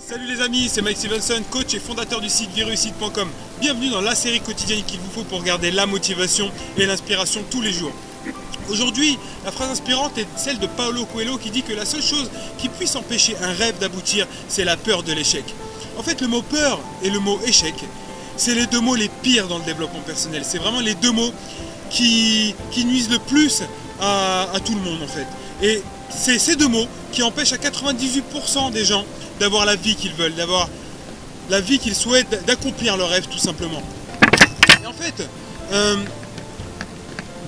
Salut les amis, c'est Mike Stevenson, coach et fondateur du site vireussite.com. Bienvenue dans la série quotidienne qu'il vous faut pour garder la motivation et l'inspiration tous les jours. Aujourd'hui, la phrase inspirante est celle de Paulo Coelho qui dit que la seule chose qui puisse empêcher un rêve d'aboutir, c'est la peur de l'échec. En fait, le mot peur et le mot échec, c'est les deux mots les pires dans le développement personnel. C'est vraiment les deux mots qui nuisent le plus à tout le monde en fait. Et c'est ces deux mots qui empêchent à 98% des gens d'avoir la vie qu'ils veulent, d'avoir la vie qu'ils souhaitent, d'accomplir leur rêve tout simplement. Et en fait,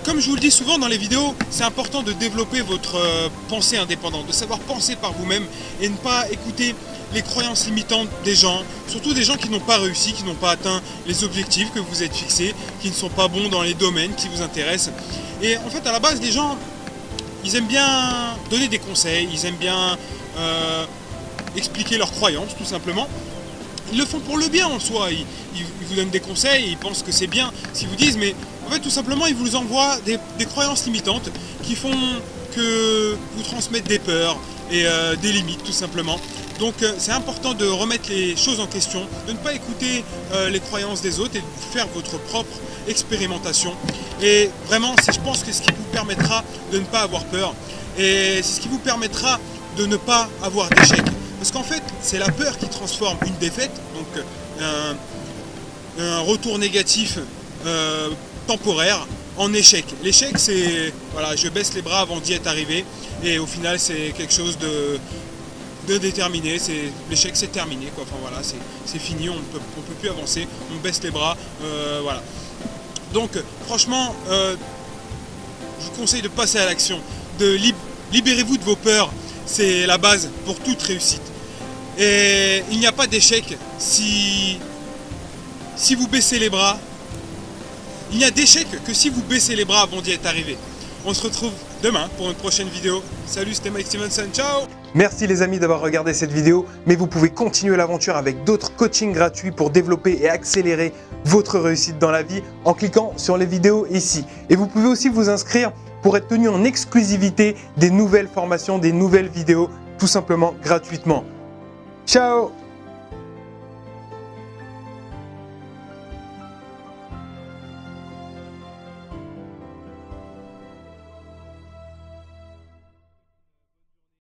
comme je vous le dis souvent dans les vidéos, c'est important de développer votre pensée indépendante, de savoir penser par vous-même et ne pas écouter les croyances limitantes des gens, surtout des gens qui n'ont pas réussi, qui n'ont pas atteint les objectifs que vous êtes fixés, qui ne sont pas bons dans les domaines qui vous intéressent. Et en fait, à la base, les gens, ils aiment bien donner des conseils, ils aiment bien expliquer leurs croyances tout simplement. Ils le font pour le bien en soi, ils vous donnent des conseils, ils pensent que c'est bien ce qu'ils vous disent, mais en fait tout simplement ils vous envoient des croyances limitantes qui font que vous transmettent des peurs et des limites tout simplement. Donc c'est important de remettre les choses en question, de ne pas écouter les croyances des autres et de faire votre propre expérimentation. Et vraiment, je pense que c'est ce qui vous permettra de ne pas avoir peur et c'est ce qui vous permettra de ne pas avoir d'échec. Parce qu'en fait, c'est la peur qui transforme une défaite, donc un retour négatif temporaire, en échec. L'échec, c'est, voilà, je baisse les bras avant d'y être arrivé, et au final, c'est quelque chose de déterminé. L'échec, c'est terminé, quoi. Enfin voilà, c'est fini, on peut plus avancer, on baisse les bras, voilà. Donc, franchement, je vous conseille de passer à l'action, libérez-vous de vos peurs. C'est la base pour toute réussite. Et il n'y a pas d'échec si vous baissez les bras. Il n'y a d'échec que si vous baissez les bras avant d'y être arrivé. On se retrouve demain pour une prochaine vidéo. Salut, c'était Mike Stevenson, ciao! Merci les amis d'avoir regardé cette vidéo, mais vous pouvez continuer l'aventure avec d'autres coachings gratuits pour développer et accélérer votre réussite dans la vie en cliquant sur les vidéos ici. Et vous pouvez aussi vous inscrire pour être tenu en exclusivité des nouvelles formations, des nouvelles vidéos, tout simplement gratuitement. Ciao!